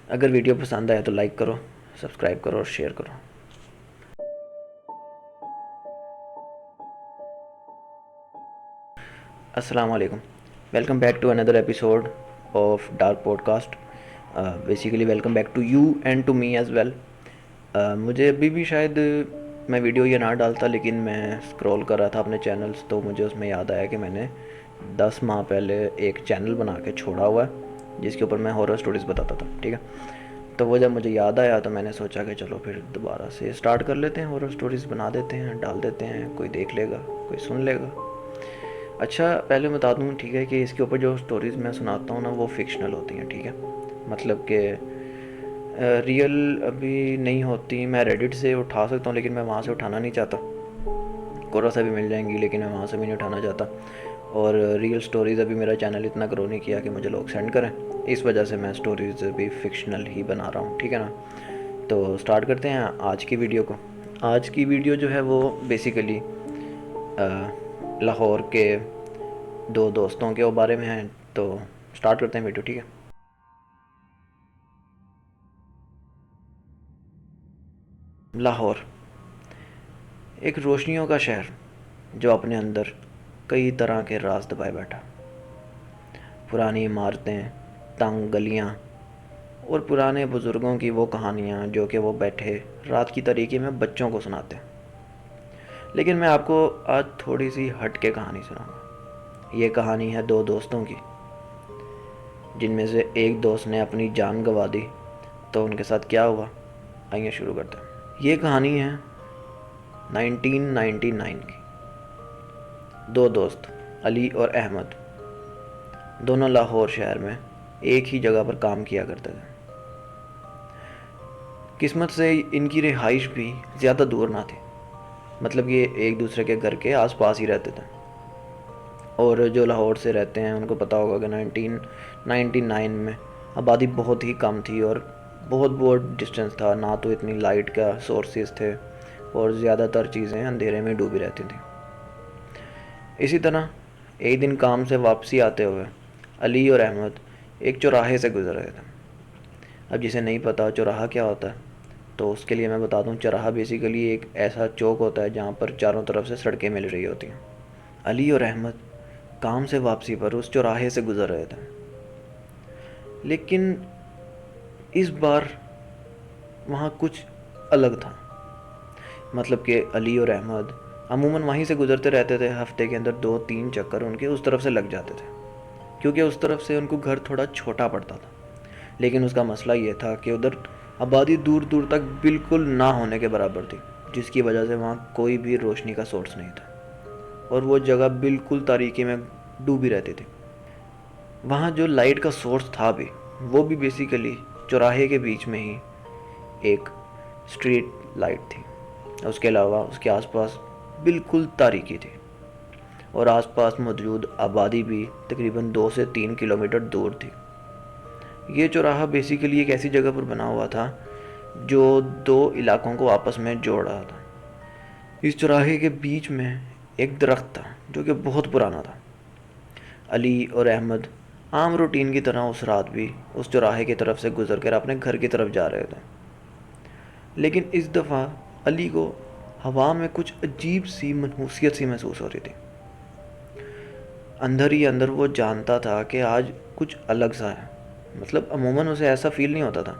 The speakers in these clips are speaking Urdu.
اگر ویڈیو پسند آئے تو لائک کرو، سبسکرائب کرو اور شیئر کرو۔ السلام علیکم، welcome back to another episode of dark podcast. Basically welcome back to you and to me as well. مجھے ابھی بھی شاید میں ویڈیو یہ نہ ڈالتا، لیکن میں اسکرول کر رہا تھا اپنے چینلز تو مجھے اس میں یاد آیا کہ میں نے 10 ماہ پہلے ایک چینل بنا کے چھوڑا ہوا ہے جس کے اوپر میں ہارر سٹوریز بتاتا تھا، ٹھیک ہے۔ تو وہ جب مجھے یاد آیا تو میں نے سوچا کہ چلو پھر دوبارہ سے اسٹارٹ کر لیتے ہیں، ہارر سٹوریز بنا دیتے ہیں، ڈال دیتے ہیں، کوئی دیکھ لے گا، کوئی سن لے گا۔ اچھا پہلے بتا دوں، ٹھیک ہے، کہ اس کے اوپر جو سٹوریز میں سناتا ہوں نا وہ فکشنل ہوتی ہیں، ٹھیک ہے، مطلب کہ ریئل ابھی نہیں ہوتی۔ میں ریڈٹ سے اٹھا سکتا ہوں لیکن میں وہاں سے اٹھانا نہیں چاہتا، کورا سے بھی مل جائیں گی لیکن میں وہاں سے بھی نہیں اٹھانا چاہتا، اور ریئل سٹوریز ابھی میرا چینل اتنا گرو نہیں کیا کہ مجھے لوگ سینڈ کریں، اس وجہ سے میں سٹوریز ابھی فکشنل ہی بنا رہا ہوں، ٹھیک ہے نا۔ تو سٹارٹ کرتے ہیں آج کی ویڈیو کو۔ آج کی ویڈیو جو ہے وہ بیسیکلی لاہور کے دو دوستوں کے بارے میں ہیں، تو سٹارٹ کرتے ہیں ویڈیو، ٹھیک ہے۔ لاہور ایک روشنیوں کا شہر جو اپنے اندر کئی طرح کے راز دبائے بیٹھا۔ پرانی عمارتیں، تنگ گلیاں اور پرانے بزرگوں کی وہ کہانیاں جو کہ وہ بیٹھے رات کی طریقے میں بچوں کو سناتے ہیں۔ لیکن میں آپ کو آج تھوڑی سی ہٹ کے کہانی سناؤں گا۔ یہ کہانی ہے دو دوستوں کی، جن میں سے ایک دوست نے اپنی جان گنوا دی۔ تو ان کے ساتھ کیا ہوا، آئیے شروع کرتے ہیں۔ یہ کہانی ہے 1999 کی۔ دو دوست علی اور احمد دونوں لاہور شہر میں ایک ہی جگہ پر کام کیا کرتے تھے۔ قسمت سے ان کی رہائش بھی زیادہ دور نہ تھی، مطلب یہ ایک دوسرے کے گھر کے آس پاس ہی رہتے تھے، اور جو لاہور سے رہتے ہیں ان کو پتہ ہوگا کہ 1999 میں آبادی بہت ہی کم تھی اور بہت ڈسٹینس تھا، نہ تو اتنی لائٹ کا سورسز تھے اور زیادہ تر چیزیں اندھیرے میں ڈوبی رہتی تھیں۔ اسی طرح ایک دن کام سے واپسی آتے ہوئے علی اور احمد ایک چوراہے سے گزر رہے تھے۔ اب جسے نہیں پتہ چوراہا کیا ہوتا ہے تو اس کے لیے میں بتا دوں، چوراہا بیسیکلی ایک ایسا چوک ہوتا ہے جہاں پر چاروں طرف سے سڑکیں مل رہی ہوتی ہیں۔ علی اور احمد کام سے واپسی پر اس چوراہے سے گزر رہے تھے، لیکن اس بار وہاں کچھ الگ تھا۔ مطلب کہ علی اور احمد عموماً وہیں سے گزرتے رہتے تھے، ہفتے کے اندر 2-3 چکر ان کے اس طرف سے لگ جاتے تھے، کیونکہ اس طرف سے ان کو گھر تھوڑا چھوٹا پڑتا تھا۔ لیکن اس کا مسئلہ یہ تھا کہ ادھر آبادی دور دور تک بالکل نہ ہونے کے برابر تھی، جس کی وجہ سے وہاں کوئی بھی روشنی کا سورس نہیں تھا اور وہ جگہ بالکل تاریکی میں ڈوبی رہتی تھی۔ وہاں جو لائٹ کا سورس تھا بھی، وہ بھی بیسیکلی چوراہے کے بیچ میں ہی ایک اسٹریٹ لائٹ تھی، اس کے علاوہ اس کے آس پاس بالکل تاریکی تھی، اور آس پاس موجود آبادی بھی تقریباً 2 سے 3 کلومیٹر دور تھی۔ یہ چوراہا بیسیکلی ایک ایسی جگہ پر بنا ہوا تھا جو دو علاقوں کو آپس میں جوڑ رہا تھا۔ اس چوراہے کے بیچ میں ایک درخت تھا جو کہ بہت پرانا تھا۔ علی اور احمد عام روٹین کی طرح اس رات بھی اس چوراہے کی طرف سے گزر کر اپنے گھر کی طرف جا رہے تھے، لیکن اس دفعہ علی کو ہوا میں کچھ عجیب سی منحوسیت سی محسوس ہو رہی تھی۔ اندر ہی اندر وہ جانتا تھا کہ آج کچھ الگ سا ہے، مطلب عموماً اسے ایسا فیل نہیں ہوتا تھا،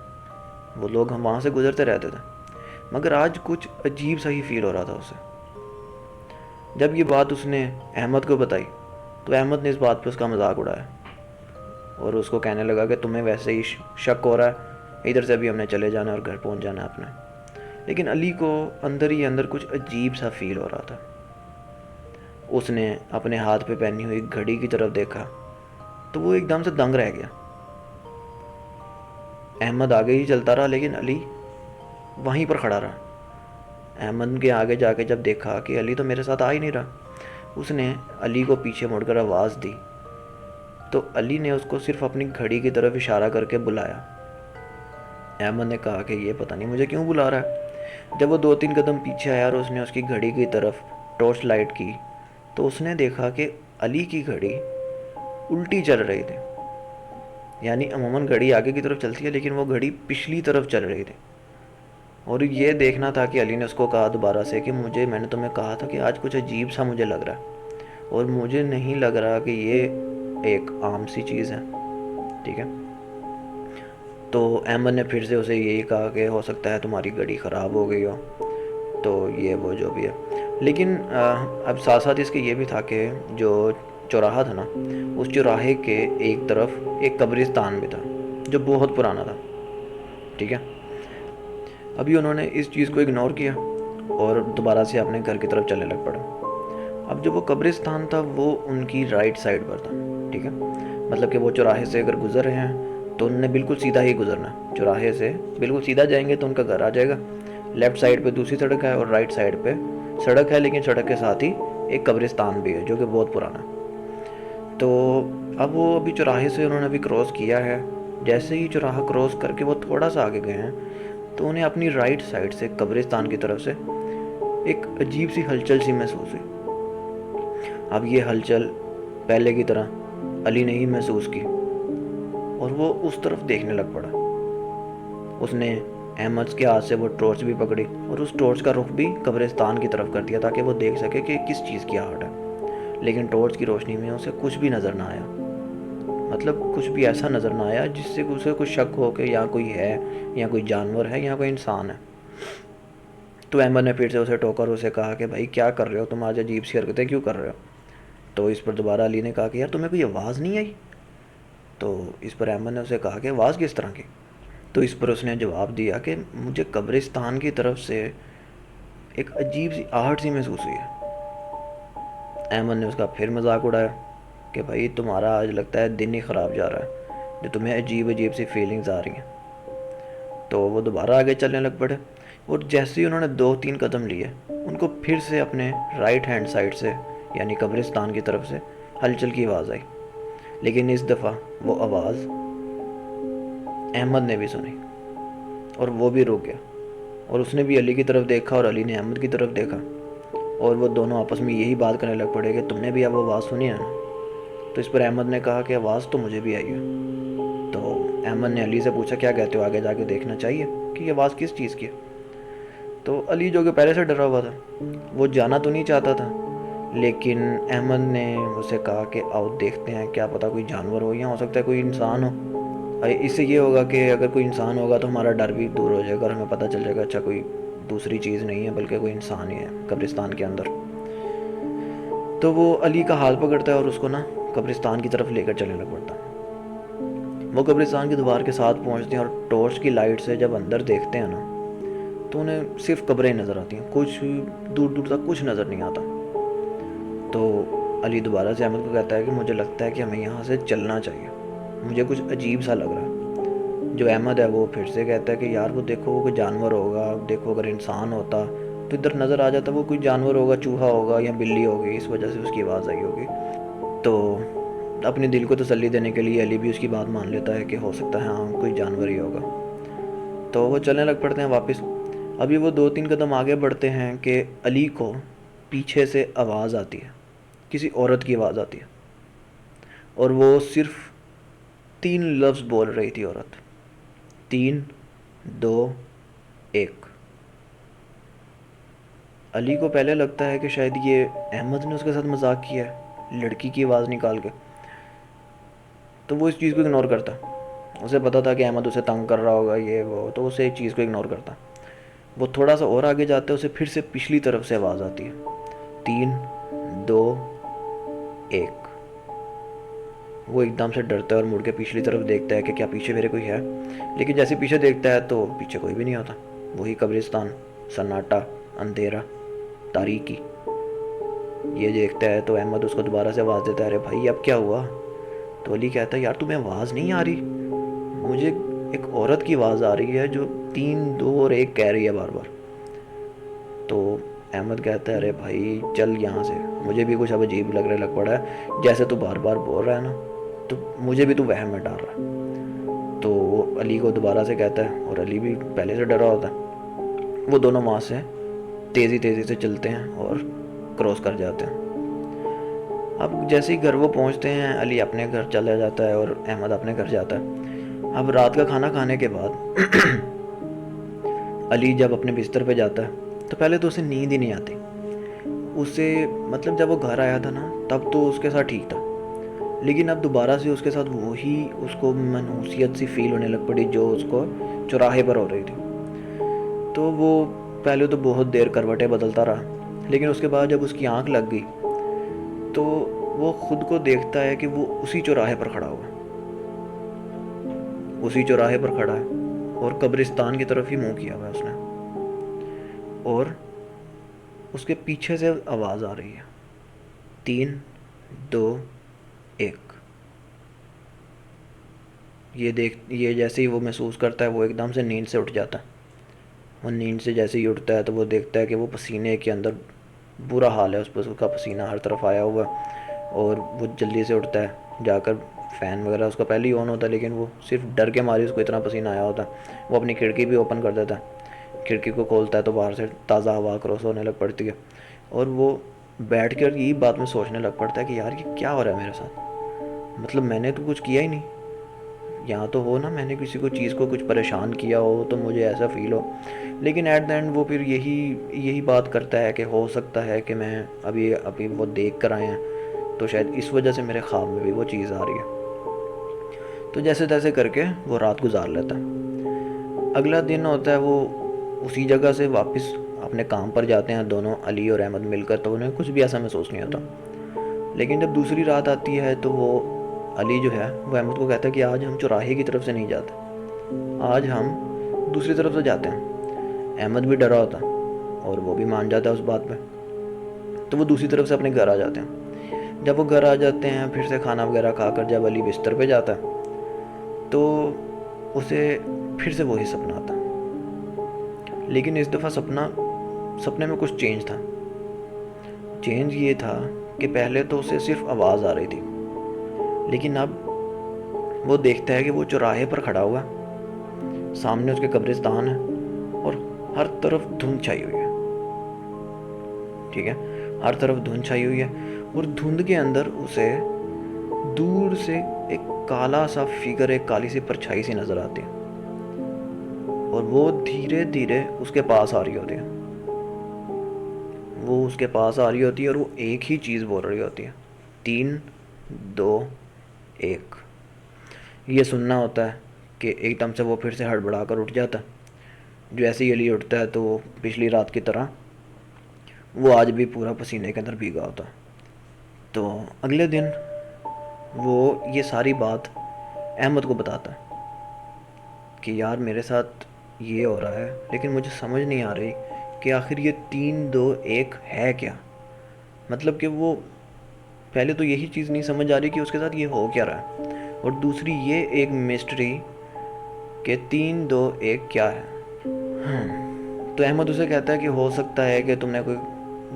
وہ لوگ ہم وہاں سے گزرتے رہتے تھے، مگر آج کچھ عجیب سا ہی فیل ہو رہا تھا اسے۔ جب یہ بات اس نے احمد کو بتائی تو احمد نے اس بات پہ اس کا مذاق اڑایا اور اس کو کہنے لگا کہ تمہیں ویسے ہی شک ہو رہا ہے، ادھر سے ابھی ہم نے چلے جانا ہے اور گھر پہنچ جانا ہے اپنے۔ لیکن علی کو اندر ہی اندر کچھ عجیب سا فیل ہو رہا تھا۔ اس نے اپنے ہاتھ پہ پہنی ہوئی گھڑی کی طرف دیکھا تو وہ ایک دم سے دنگ رہ گیا۔ احمد آگے ہی چلتا رہا لیکن علی وہیں پر کھڑا رہا۔ احمد کے آگے جا کے جب دیکھا کہ علی تو میرے ساتھ آ ہی نہیں رہا، اس نے علی کو پیچھے مڑ کر آواز دی تو علی نے اس کو صرف اپنی گھڑی کی طرف اشارہ کر کے بلایا۔ احمد نے کہا کہ یہ پتہ نہیں مجھے کیوں بلا رہا ہے۔ جب وہ 2-3 قدم پیچھے آیا اور اس نے اس کی گھڑی کی طرف ٹارچ لائٹ کی تو اس نے دیکھا کہ علی کی گھڑی الٹی چل رہی تھی۔ یعنی عموماً گھڑی آگے کی طرف چلتی ہے لیکن وہ گھڑی پچھلی طرف چل رہی تھی. اور یہ دیکھنا تھا کہ علی نے اس کو کہا دوبارہ سے کہ میں نے تمہیں کہا تھا کہ آج کچھ عجیب سا مجھے لگ رہا ہے اور مجھے نہیں لگ رہا کہ یہ ایک عام سی چیز ہے. ٹھیک ہے. تو احمد نے پھر سے اسے یہی کہا کہ ہو سکتا ہے تمہاری گھڑی خراب ہو گئی ہو، تو یہ وہ جو بھی ہے. لیکن اب ساتھ ساتھ اس کے یہ بھی تھا کہ جو چوراہا تھا نا، اس چوراہے کے ایک طرف ایک قبرستان بھی تھا جو بہت پرانا تھا. ٹھیک ہے. ابھی انہوں نے اس چیز کو اگنور کیا اور دوبارہ سے اپنے گھر کی طرف چلنے لگ پڑے. اب جو وہ قبرستان تھا وہ ان کی رائٹ سائڈ پر تھا. ٹھیک ہے. مطلب کہ وہ چوراہے سے اگر گزر رہے ہیں تو انہوں نے بالکل سیدھا ہی گزرنا ہے. چوراہے سے بالکل سیدھا جائیں گے تو ان کا گھر آ جائے گا. لیفٹ سائڈ پہ دوسری سڑک ہے اور رائٹ سائڈ پہ سڑک ہے، لیکن سڑک کے ساتھ ہی ایک قبرستان بھی ہے جو کہ بہت پرانا ہے. تو اب وہ ابھی چوراہے سے انہوں نے ابھی کراس کیا ہے. جیسے ہی چوراہا کراس کر کے وہ تھوڑا سا آگے گئے ہیں تو انہیں اپنی رائٹ سائڈ سے قبرستان کی طرف سے ایک عجیب سی ہلچل سی محسوس ہوئی. اب یہ ہلچل پہلے کی طرح علی نے ہی محسوس کی اور وہ اس طرف دیکھنے لگ پڑا. اس نے احمد کے ہاتھ سے وہ ٹارچ بھی پکڑی اور اس ٹارچ کا رخ بھی قبرستان کی طرف کر دیا تاکہ وہ دیکھ سکے کہ کس چیز کی آہٹ ہے. لیکن ٹارچ کی روشنی میں اسے کچھ بھی نظر نہ آیا. مطلب کچھ بھی ایسا نظر نہ آیا جس سے اسے کچھ شک ہو کہ یہاں کوئی ہے یا کوئی جانور ہے یا کوئی انسان ہے. تو احمد نے پھر سے اسے ٹوکا اور اسے کہا کہ بھائی کیا کر رہے ہو تم، آج عجیب سی حرکتیں کیوں کر رہے ہو؟ تو اس پر دوبارہ علی نے کہا کہ یار تمہیں کوئی آواز نہیں آئی؟ تو اس پر احمد نے اسے کہا کہ آواز کس طرح کی؟ تو اس پر اس نے جواب دیا کہ مجھے قبرستان کی طرف سے ایک عجیب سی آہٹ سی محسوس ہوئی ہے. احمد نے اس کا پھر مذاق اڑایا کہ بھائی تمہارا آج لگتا ہے دن ہی خراب جا رہا ہے جو تمہیں عجیب عجیب سی فیلنگز آ رہی ہیں. تو وہ دوبارہ آگے چلنے لگ پڑے اور جیسے ہی انہوں نے 2-3 قدم لیے ان کو پھر سے اپنے رائٹ ہینڈ سائڈ سے یعنی قبرستان کی طرف سے ہلچل کی آواز آئی. لیکن اس دفعہ وہ آواز احمد نے بھی سنی اور وہ بھی رک گیا اور اس نے بھی علی کی طرف دیکھا اور علی نے احمد کی طرف دیکھا اور وہ دونوں آپس میں یہی بات کرنے لگ پڑے کہ تم نے بھی اب آواز سنی ہے نا؟ تو اس پر احمد نے کہا کہ آواز تو مجھے بھی آئی ہے. تو احمد نے علی سے پوچھا کیا کہتے ہو، آگے جا کے دیکھنا چاہیے کہ یہ آواز کس چیز کی ہے؟ تو علی جو کہ پہلے سے ڈرا ہوا تھا وہ جانا تو نہیں چاہتا تھا، لیکن احمد نے اسے کہا کہ آؤ دیکھتے ہیں، کیا پتہ کوئی جانور ہو یا ہو سکتا ہے کوئی انسان ہو. اس سے یہ ہوگا کہ اگر کوئی انسان ہوگا تو ہمارا ڈر بھی دور ہو جائے گا اور ہمیں پتہ چل جائے گا اچھا کوئی دوسری چیز نہیں ہے بلکہ کوئی انسان ہی ہے قبرستان کے اندر. تو وہ علی کا ہاتھ پکڑتا ہے اور اس کو نا قبرستان کی طرف لے کر چلنے لگ پڑتا. وہ قبرستان کی دیوار کے ساتھ پہنچتے ہیں اور ٹارچ کی لائٹ سے جب اندر دیکھتے ہیں نا تو انہیں صرف قبریں نظر آتی ہیں، کچھ دور دور تک کچھ نظر نہیں آتا. تو علی دوبارہ سے احمد کو کہتا ہے کہ مجھے لگتا ہے کہ ہمیں یہاں سے چلنا چاہیے، مجھے کچھ عجیب سا لگ رہا ہے. جو احمد ہے وہ پھر سے کہتا ہے کہ یار وہ دیکھو وہ کوئی جانور ہوگا، دیکھو اگر انسان ہوتا تو ادھر نظر آ جاتا، وہ کوئی جانور ہوگا، چوہا ہوگا یا بلی ہوگی، اس وجہ سے اس کی آواز آئی ہوگی. تو اپنے دل کو تسلی دینے کے لیے علی بھی اس کی بات مان لیتا ہے کہ ہو سکتا ہے ہاں کوئی جانور ہی ہوگا. تو وہ چلنے لگ پڑتے ہیں واپس. ابھی وہ 2-3 قدم آگے بڑھتے ہیں کہ علی کو پیچھے سے آواز آتی ہے، کسی عورت کی آواز آتی ہے اور وہ صرف 3 لفظ بول رہی تھی عورت، 3 2 1. علی کو پہلے لگتا ہے کہ شاید یہ احمد نے اس کے ساتھ مذاق کیا ہے لڑکی کی آواز نکال کے، تو وہ اس چیز کو اگنور کرتا. اسے پتا تھا کہ احمد اسے تنگ کر رہا ہوگا یہ وہ، تو اسے ایک چیز کو اگنور کرتا. وہ تھوڑا سا اور آگے جاتا ہے، اسے پھر سے پچھلی طرف سے آواز آتی ہے 3 2 1. وہ ایک دم سے ڈرتا ہے اور مڑ کے پچھلی طرف دیکھتا ہے کہ کیا پیچھے میرے کوئی ہے، لیکن جیسے پیچھے دیکھتا ہے تو پیچھے کوئی بھی نہیں ہوتا. وہی قبرستان، سناٹا، اندھیرا، تاریکی. یہ دیکھتا ہے تو احمد اس کو دوبارہ سے آواز دیتا ہے ارے بھائی اب کیا ہوا؟ تو علی کہتا ہے یار تمہیں آواز نہیں آ رہی؟ مجھے ایک عورت کی آواز آ رہی ہے جو 3 2 اور 1 کہہ رہی ہے بار بار. تو احمد کہتا ہے ارے بھائی چل یہاں سے، مجھے بھی کچھ اب عجیب لگ پڑا ہے، جیسے تو بار بار بول رہا ہے نا تو مجھے بھی تو وہم میں ڈال رہا ہے. تو وہ علی کو دوبارہ سے کہتا ہے اور علی بھی پہلے سے ڈرا ہوتا ہے. وہ دونوں وہاں سے تیزی سے چلتے ہیں اور کراس کر جاتے ہیں. اب جیسے ہی گھر وہ پہنچتے ہیں علی اپنے گھر چلا جاتا ہے اور احمد اپنے گھر جاتا ہے. اب رات کا کھانا کھانے کے بعد علی جب اپنے بستر پہ جاتا ہے تو پہلے تو اسے نیند ہی نہیں آتی. اسے مطلب جب وہ گھر آیا تھا نا تب تو اس کے ساتھ ٹھیک تھا, لیکن اب دوبارہ سے اس کے ساتھ وہی اس کو منحوسیت سی فیل ہونے لگ پڑی جو اس کو چوراہے پر ہو رہی تھی. تو وہ پہلے تو بہت دیر کروٹیں بدلتا رہا, لیکن اس کے بعد جب اس کی آنکھ لگ گئی تو وہ خود کو دیکھتا ہے کہ وہ اسی چوراہے پر کھڑا ہوا, اسی چوراہے پر کھڑا ہے اور قبرستان کی طرف ہی منہ کیا ہوا ہے اس نے, اور اس کے پیچھے سے آواز آ رہی ہے 3 2 1. یہ جیسے ہی وہ محسوس کرتا ہے وہ ایک دم سے نیند سے اٹھ جاتا ہے. وہ نیند سے جیسے ہی اٹھتا ہے تو وہ دیکھتا ہے کہ وہ پسینے کے اندر برا حال ہے, اس پر اس کا پسینہ ہر طرف آیا ہوا ہے. اور وہ جلدی سے اٹھتا ہے, جا کر فین وغیرہ اس کا پہلے ہی آن ہوتا ہے, لیکن وہ صرف ڈر کے مارے اس کو اتنا پسینہ آیا ہوتا ہے. وہ اپنی کھڑکی بھی اوپن کر دیتا ہے, کھڑکی کو کھولتا ہے تو باہر سے تازہ ہوا کراس ہونے لگ پڑتی ہے. اور وہ بیٹھ کر یہی بات میں سوچنے لگ پڑتا ہے کہ یار یہ کیا ہو رہا ہے میرے ساتھ, مطلب میں نے تو کچھ کیا ہی نہیں, یہاں تو ہو نا میں نے کسی کو چیز کو کچھ پریشان کیا ہو تو مجھے ایسا فیل ہو. لیکن ایٹ دا اینڈ وہ پھر یہی بات کرتا ہے کہ ہو سکتا ہے کہ میں ابھی وہ دیکھ کر آئے ہیں تو شاید اس وجہ سے میرے خواب میں بھی وہ چیز آ رہی ہے. تو جیسے تیسے کر کے وہ رات گزار لیتا ہے. اگلا دن ہوتا ہے, وہ اسی جگہ سے واپس اپنے کام پر جاتے ہیں دونوں علی اور احمد مل کر, تو انہیں کچھ بھی ایسا محسوس نہیں ہوتا. لیکن جب دوسری رات آتی ہے تو وہ علی جو ہے وہ احمد کو کہتا ہے کہ آج ہم چوراہے کی طرف سے نہیں جاتے, آج ہم دوسری طرف سے جاتے ہیں. احمد بھی ڈرا ہوتا اور وہ بھی مان جاتا ہے اس بات پہ. تو وہ دوسری طرف سے اپنے گھر آ جاتے ہیں. جب وہ گھر آ جاتے ہیں پھر سے کھانا وغیرہ کھا کر جب علی بستر پہ جاتا ہے تو اسے پھر سے وہی سپنا آتا, لیکن اس دفعہ سپنے میں کچھ چینج تھا. چینج یہ تھا کہ پہلے تو اسے صرف آواز آ رہی تھی, لیکن اب وہ دیکھتا ہے کہ وہ چوراہے پر کھڑا ہوا, سامنے اس کے قبرستان ہے اور ہر طرف دھند چھائی ہوئی ہے. ٹھیک ہے, ہر طرف دھند چھائی ہوئی ہے اور دھند کے اندر اسے دور سے ایک کالا سا فگر, ایک کالی سی پرچھائی سی نظر آتی ہے, اور وہ دھیرے دھیرے اس کے پاس آ رہی ہوتی ہے. وہ اس کے پاس آ رہی ہوتی ہے اور وہ ایک ہی چیز بول رہی ہوتی ہے 3 2 1. یہ سننا ہوتا ہے کہ ایک دم سے وہ پھر سے ہڑبڑا کر اٹھ جاتا ہے. جو ایسے ہی علی اٹھتا ہے تو وہ پچھلی رات کی طرح وہ آج بھی پورا پسینے کے اندر بھیگا ہوتا ہے. تو اگلے دن وہ یہ ساری بات احمد کو بتاتا ہے کہ یار میرے ساتھ یہ ہو رہا ہے, لیکن مجھے سمجھ نہیں آ رہی کہ آخر یہ 3 2 1 ہے کیا. مطلب کہ وہ پہلے تو یہی چیز نہیں سمجھ آ رہی کہ اس کے ساتھ یہ ہو کیا رہا ہے, اور دوسری یہ ایک مسٹری کہ 3 2 1 کیا ہے. تو احمد اسے کہتا ہے کہ ہو سکتا ہے کہ تم نے کوئی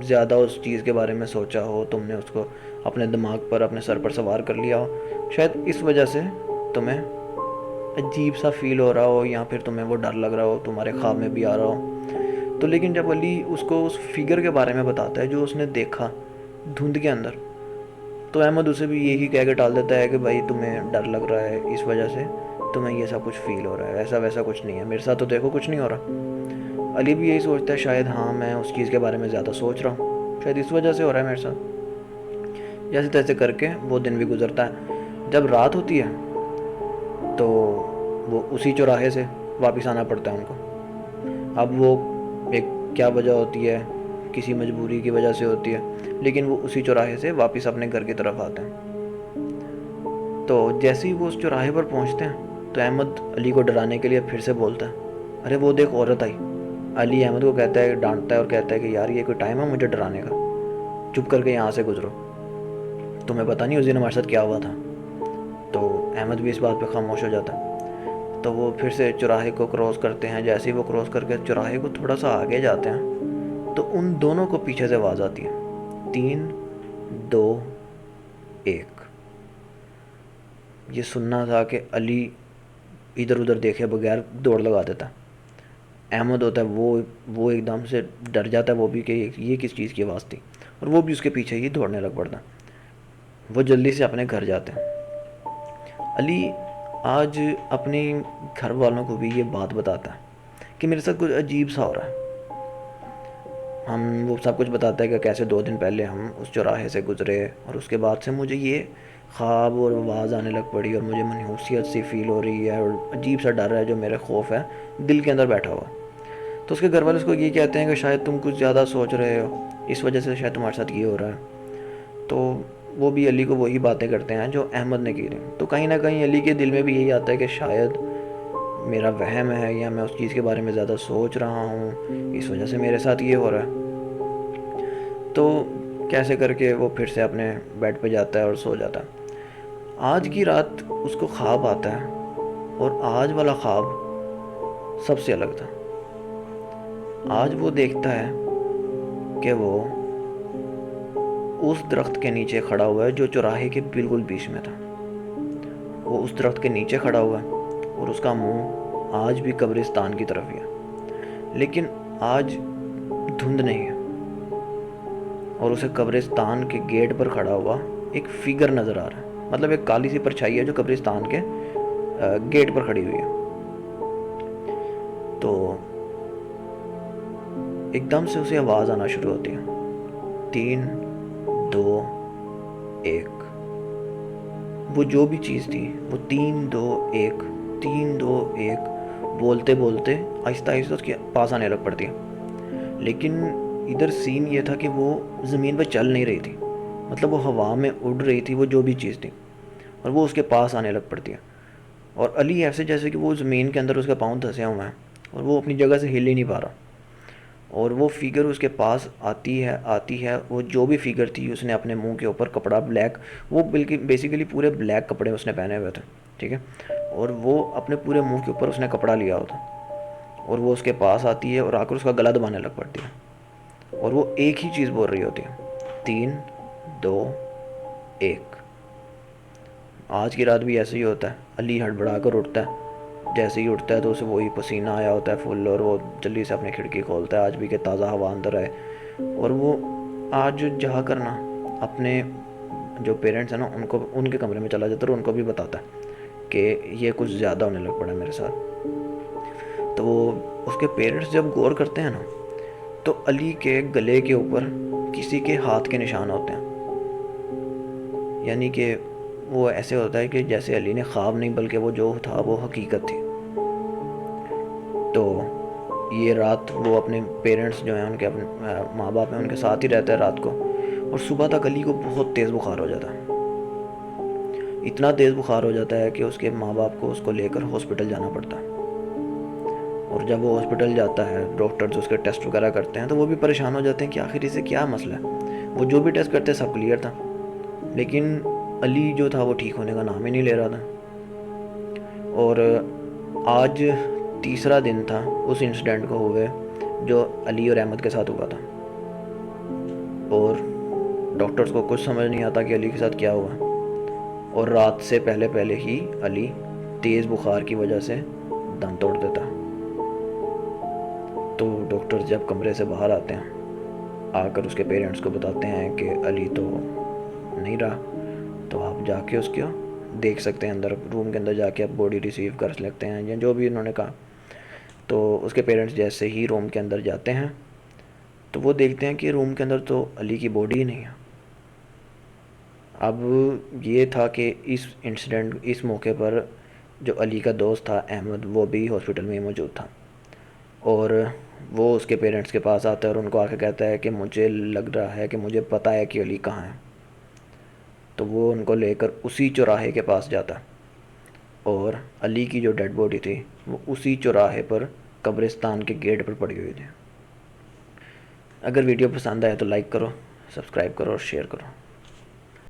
زیادہ اس چیز کے بارے میں سوچا ہو, تم نے اس کو اپنے دماغ پر اپنے سر پر سوار کر لیا ہو, شاید اس وجہ سے تمہیں عجیب سا فیل ہو رہا ہو, یا پھر تمہیں وہ ڈر لگ رہا ہو, تمہارے خواب میں بھی آ رہا ہو. تو لیکن جب علی اس کو اس فگر کے بارے میں بتاتا ہے جو اس نے دیکھا دھند کے اندر, تو احمد اسے بھی یہی کہہ کے ٹال دیتا ہے کہ بھائی تمہیں ڈر لگ رہا ہے اس وجہ سے تمہیں یہ سب کچھ فیل ہو رہا ہے, ایسا ویسا کچھ نہیں ہے, میرے ساتھ تو دیکھو کچھ نہیں ہو رہا. علی بھی یہی سوچتا ہے شاید ہاں میں اس چیز کے بارے میں زیادہ سوچ رہا ہوں, شاید اس وجہ سے ہو رہا ہے میرے ساتھ. جیسے تیسے کر کے وہ دن بھی گزرتا ہے. جب رات ہوتی ہے تو وہ اسی چوراہے سے واپس آنا پڑتا ہے ان کو. اب وہ ایک کیا وجہ ہوتی ہے, کسی مجبوری کی وجہ سے ہوتی ہے, لیکن وہ اسی چوراہے سے واپس اپنے گھر کی طرف آتے ہیں. تو جیسے ہی وہ اس چوراہے پر پہنچتے ہیں تو احمد علی کو ڈرانے کے لیے پھر سے بولتا ہے ارے وہ دیکھ عورت آئی. علی احمد کو کہتا ہے, ڈانٹتا ہے اور کہتا ہے کہ یار یہ کوئی ٹائم ہے مجھے ڈرانے کا, چپ کر کے یہاں سے گزرو, تمہیں پتہ نہیں اس دن ہمارے ساتھ کیا ہوا تھا. تو احمد بھی اس بات پہ خاموش ہو جاتا ہے. تو وہ پھر سے چوراہے کو کراس کرتے ہیں. جیسے ہی وہ کراس کر کے چوراہے کو تھوڑا سا آگے جاتے ہیں تو ان دونوں کو پیچھے سے آواز آتی ہے 3 2 1. یہ سننا تھا کہ علی ادھر ادھر دیکھے بغیر دوڑ لگا دیتا. احمد ہوتا ہے وہ ایک دم سے ڈر جاتا ہے وہ بھی کہ یہ کس چیز کی آواز تھی, اور وہ بھی اس کے پیچھے ہی دوڑنے لگ پڑتا. وہ جلدی سے اپنے گھر جاتے ہیں۔ علی آج اپنے گھر والوں کو بھی یہ بات بتاتا ہے کہ میرے ساتھ کچھ عجیب سا ہو رہا ہے۔ وہ سب کچھ بتاتا ہے کہ کیسے 2 دن پہلے ہم اس چوراہے سے گزرے، اور اس کے بعد سے مجھے یہ خواب اور آواز آنے لگ پڑی، اور مجھے منحوسیت سی فیل ہو رہی ہے، اور عجیب سا ڈر ہے جو میرے خوف ہے دل کے اندر بیٹھا ہوا۔ تو اس کے گھر والے اس کو یہ کہتے ہیں کہ شاید تم کچھ زیادہ سوچ رہے ہو، اس وجہ سے شاید تمہارے ساتھ یہ ہو رہا ہے۔ تو وہ بھی علی کو وہی باتیں کرتے ہیں جو احمد نے کی تھیں۔ تو کہیں نہ کہیں علی کے دل میں بھی یہی آتا ہے کہ شاید میرا وہم ہے، یا میں اس چیز کے بارے میں زیادہ سوچ رہا ہوں، اس وجہ سے میرے ساتھ یہ ہو رہا ہے۔ تو کیسے کر کے وہ پھر سے اپنے بیڈ پہ جاتا ہے اور سو جاتا ہے۔ آج کی رات اس کو خواب آتا ہے، اور آج والا خواب سب سے الگ تھا۔ آج وہ دیکھتا ہے کہ وہ اس درخت کے نیچے کھڑا ہوا ہے جو چوراہے کے بالکل بیچ میں تھا۔ وہ اس درخت کے نیچے کھڑا ہوا ہے، اور اس کا منہ آج بھی قبرستان کی طرف ہی ہے، لیکن آج دھند نہیں ہے، اور اسے قبرستان کے گیٹ پر کھڑا ہوا ایک فگر نظر آ رہا ہے، مطلب ایک کالی سی پرچھائی ہے جو قبرستان کے گیٹ پر کھڑی ہوئی ہے۔ تو ایک دم سے اسے آواز آنا شروع ہوتی ہے، 3 2 1۔ وہ جو بھی چیز تھی وہ 3 2 1 3 2 1 بولتے بولتے آہستہ آہستہ اس کے پاس آنے لگ پڑتی ہے۔ لیکن ادھر سین یہ تھا کہ وہ زمین پہ چل نہیں رہی تھی، مطلب وہ ہوا میں اڑ رہی تھی، وہ جو بھی چیز تھی، اور وہ اس کے پاس آنے لگ پڑتی ہے۔ اور علی ایسے جیسے کہ وہ زمین کے اندر اس کے پاؤں دھسے ہوئے ہیں، اور وہ اپنی جگہ سے ہل ہی نہیں پا رہا، اور وہ فگر اس کے پاس آتی ہے۔ وہ جو بھی فگر تھی اس نے اپنے منہ کے اوپر کپڑا بلیک، وہ بیسیکلی پورے بلیک کپڑے اس نے پہنے ہوئے تھے، ٹھیک ہے، اور وہ اپنے پورے منہ کے اوپر اس نے کپڑا لیا ہوتا، اور وہ اس کے پاس آتی ہے اور آ کر اس کا گلا دبانے لگ پڑتی ہے، اور وہ ایک ہی چیز بول رہی ہوتی ہے، 3 2 1۔ آج کی رات بھی ایسے ہی ہوتا ہے۔ علی ہڑبڑا کر اٹھتا ہے، جیسے ہی اٹھتا ہے تو اسے وہی پسینہ آیا ہوتا ہے فل، اور وہ جلدی سے اپنی کھڑکی کھولتا ہے آج بھی کہ تازہ ہوا اندر آئے۔ اور وہ آج جا کر نا اپنے جو پیرنٹس ہیں نا ان کے کمرے میں چلا جاتا ہے، اور ان کو بھی بتاتا ہے کہ یہ کچھ زیادہ ہونے لگ پڑا ہے میرے ساتھ۔ تو وہ اس کے پیرنٹس جب غور کرتے ہیں نا تو علی کے گلے کے اوپر کسی کے ہاتھ کے نشان ہوتے ہیں، یعنی کہ وہ ایسے ہوتا ہے کہ جیسے علی نے خواب نہیں بلکہ وہ جو تھا وہ حقیقت تھی۔ تو یہ رات وہ اپنے پیرنٹس جو ہیں ان کے اپنے ماں باپ ہیں ان کے ساتھ ہی رہتا ہے رات کو، اور صبح تک علی کو بہت تیز بخار ہو جاتا ہے، اتنا تیز بخار ہو جاتا ہے کہ اس کے ماں باپ کو اس کو لے کر ہاسپٹل جانا پڑتا ہے۔ اور جب وہ ہاسپٹل جاتا ہے ڈاکٹرز اس کے ٹیسٹ وغیرہ کرتے ہیں تو وہ بھی پریشان ہو جاتے ہیں کہ آخر اسے کیا مسئلہ ہے۔ وہ جو بھی ٹیسٹ کرتے سب کلیئر تھا، لیکن علی جو تھا وہ ٹھیک ہونے کا نام ہی نہیں لے رہا تھا۔ اور آج تیسرا دن تھا اس انسیڈنٹ کو ہوئے جو علی اور احمد کے ساتھ ہوا تھا، اور ڈاکٹرز کو کچھ سمجھ نہیں آتا کہ علی کے ساتھ کیا ہوا، اور رات سے پہلے ہی علی تیز بخار کی وجہ سے دم توڑ دیتا۔ تو ڈاکٹر جب کمرے سے باہر آتے ہیں آ کر اس کے پیرنٹس کو بتاتے ہیں کہ علی تو نہیں رہا، تو آپ جا کے اس کو دیکھ سکتے ہیں، اندر روم کے اندر جا کے آپ باڈی ریسیو کر سکتے ہیں، یا جو بھی انہوں نے کہا۔ تو اس کے پیرنٹس جیسے ہی روم کے اندر جاتے ہیں تو وہ دیکھتے ہیں کہ روم کے اندر تو علی کی باڈی ہی نہیں ہے۔ اب یہ تھا کہ اس موقع پر جو علی کا دوست تھا احمد وہ بھی ہاسپٹل میں ہی موجود تھا، اور وہ اس کے پیرنٹس کے پاس آتا ہے اور ان کو آ کے کہتا ہے کہ مجھے لگ رہا ہے کہ مجھے پتہ ہے کہ علی کہاں ہے۔ تو وہ ان کو لے کر اسی چوراہے کے پاس جاتا، اور علی کی جو ڈیڈ باڈی تھی وہ اسی چوراہے پر قبرستان کے گیٹ پر پڑی ہوئی تھی۔ اگر ویڈیو پسند آئے تو لائک کرو، سبسکرائب کرو اور شیئر کرو۔